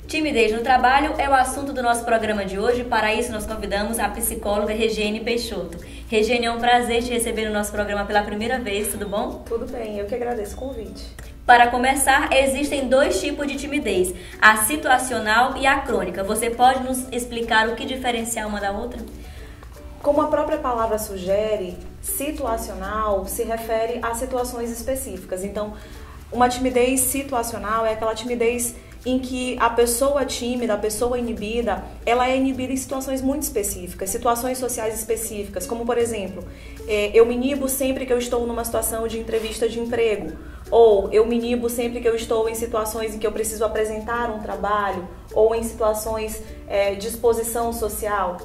Timidez no trabalho é o assunto do nosso programa de hoje. Para isso, nós convidamos a psicóloga Regiane Peixoto. Regiane, é um prazer te receber no nosso programa pela primeira vez, tudo bom? Tudo bem, eu que agradeço o convite. Para começar, existem dois tipos de timidez, a situacional e a crônica. Você pode nos explicar o que diferencia uma da outra? Como a própria palavra sugere, situacional se refere a situações específicas. Então, uma timidez situacional é aquela timidez em que a pessoa tímida, a pessoa inibida, ela é inibida em situações muito específicas, situações sociais específicas, como por exemplo, eu me inibo sempre que eu estou numa situação de entrevista de emprego, ou eu me inibo sempre que eu estou em situações em que eu preciso apresentar um trabalho, ou em situações de exposição social.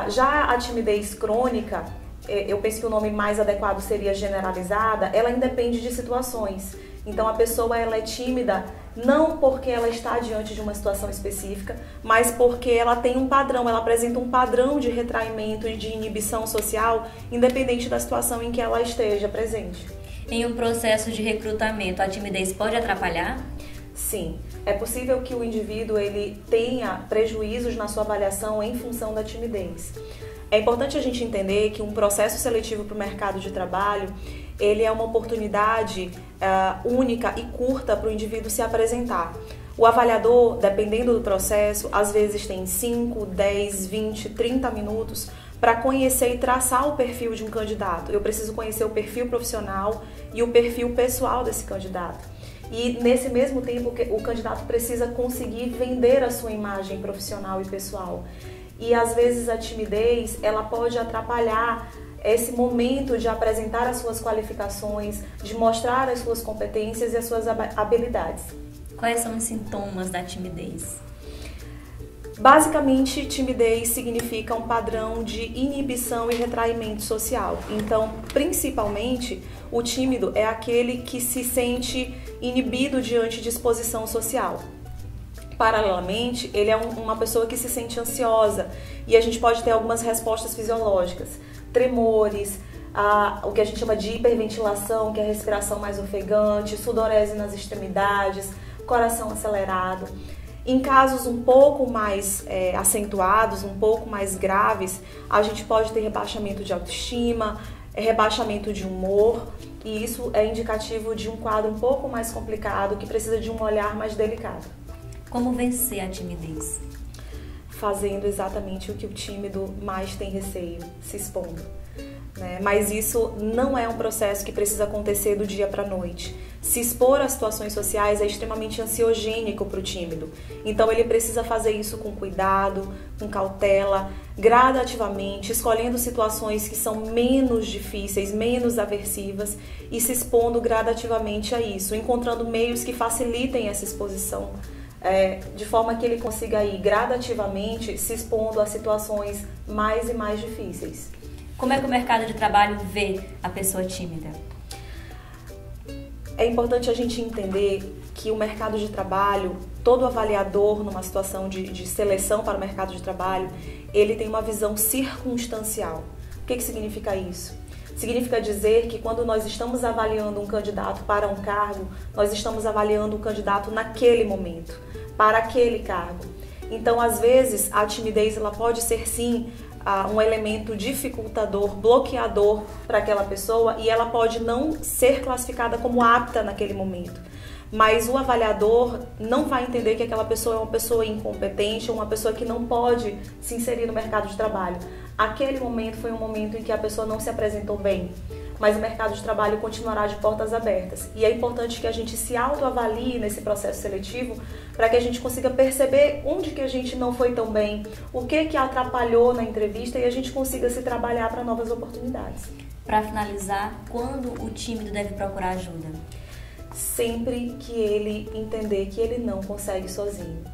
Já a timidez crônica, eu penso que o nome mais adequado seria generalizada, ela independe de situações. Então a pessoa ela é tímida não porque ela está diante de uma situação específica, mas porque ela tem um padrão, ela apresenta um padrão de retraimento e de inibição social, independente da situação em que ela esteja presente. Em um processo de recrutamento, a timidez pode atrapalhar? Sim, é possível que o indivíduo ele tenha prejuízos na sua avaliação em função da timidez. É importante a gente entender que um processo seletivo para o mercado de trabalho, ele é uma oportunidade única e curta para o indivíduo se apresentar. O avaliador, dependendo do processo, às vezes tem 5, 10, 20, 30 minutos para conhecer e traçar o perfil de um candidato. Eu preciso conhecer o perfil profissional e o perfil pessoal desse candidato. E nesse mesmo tempo, o candidato precisa conseguir vender a sua imagem profissional e pessoal. E às vezes a timidez, ela pode atrapalhar esse momento de apresentar as suas qualificações, de mostrar as suas competências e as suas habilidades. Quais são os sintomas da timidez? Basicamente, timidez significa um padrão de inibição e retraimento social. Então, principalmente, o tímido é aquele que se sente inibido diante de exposição social. Paralelamente, ele é uma pessoa que se sente ansiosa e a gente pode ter algumas respostas fisiológicas, tremores, o que a gente chama de hiperventilação, que é a respiração mais ofegante, sudorese nas extremidades, coração acelerado. Em casos um pouco mais acentuados, um pouco mais graves, a gente pode ter rebaixamento de autoestima, rebaixamento de humor, e isso é indicativo de um quadro um pouco mais complicado, que precisa de um olhar mais delicado. Como vencer a timidez? Fazendo exatamente o que o tímido mais tem receio, se expondo. Mas isso não é um processo que precisa acontecer do dia para a noite. Se expor a situações sociais é extremamente ansiogênico para o tímido. Então ele precisa fazer isso com cuidado, com cautela, gradativamente, escolhendo situações que são menos difíceis, menos aversivas e se expondo gradativamente a isso, encontrando meios que facilitem essa exposição, de forma que ele consiga ir gradativamente se expondo a situações mais e mais difíceis. Como é que o mercado de trabalho vê a pessoa tímida? É importante a gente entender que o mercado de trabalho, todo avaliador numa situação de seleção para o mercado de trabalho, ele tem uma visão circunstancial. O que significa isso? Significa dizer que quando nós estamos avaliando um candidato para um cargo, nós estamos avaliando o candidato naquele momento, para aquele cargo. Então, às vezes, a timidez ela pode ser sim um elemento dificultador, bloqueador para aquela pessoa e ela pode não ser classificada como apta naquele momento. Mas o avaliador não vai entender que aquela pessoa é uma pessoa incompetente ou uma pessoa que não pode se inserir no mercado de trabalho. Aquele momento foi um momento em que a pessoa não se apresentou bem, mas o mercado de trabalho continuará de portas abertas. E é importante que a gente se autoavalie nesse processo seletivo para que a gente consiga perceber onde que a gente não foi tão bem, o que atrapalhou na entrevista e a gente consiga se trabalhar para novas oportunidades. Para finalizar, quando o tímido deve procurar ajuda? Sempre que ele entender que ele não consegue sozinho.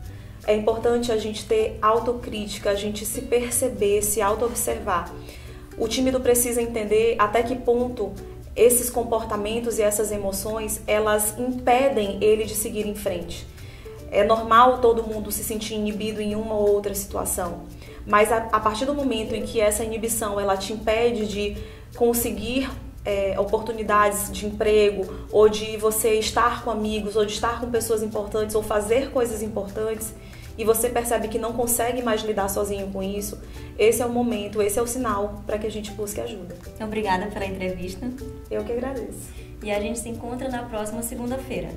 É importante a gente ter autocrítica, a gente se perceber, se auto-observar. O tímido precisa entender até que ponto esses comportamentos e essas emoções, elas impedem ele de seguir em frente. É normal todo mundo se sentir inibido em uma ou outra situação, mas a partir do momento em que essa inibição ela te impede de conseguir oportunidades de emprego, ou de você estar com amigos, ou de estar com pessoas importantes, ou fazer coisas importantes, e você percebe que não consegue mais lidar sozinho com isso, esse é o momento, esse é o sinal para que a gente busque ajuda. Obrigada pela entrevista. Eu que agradeço. E a gente se encontra na próxima segunda-feira.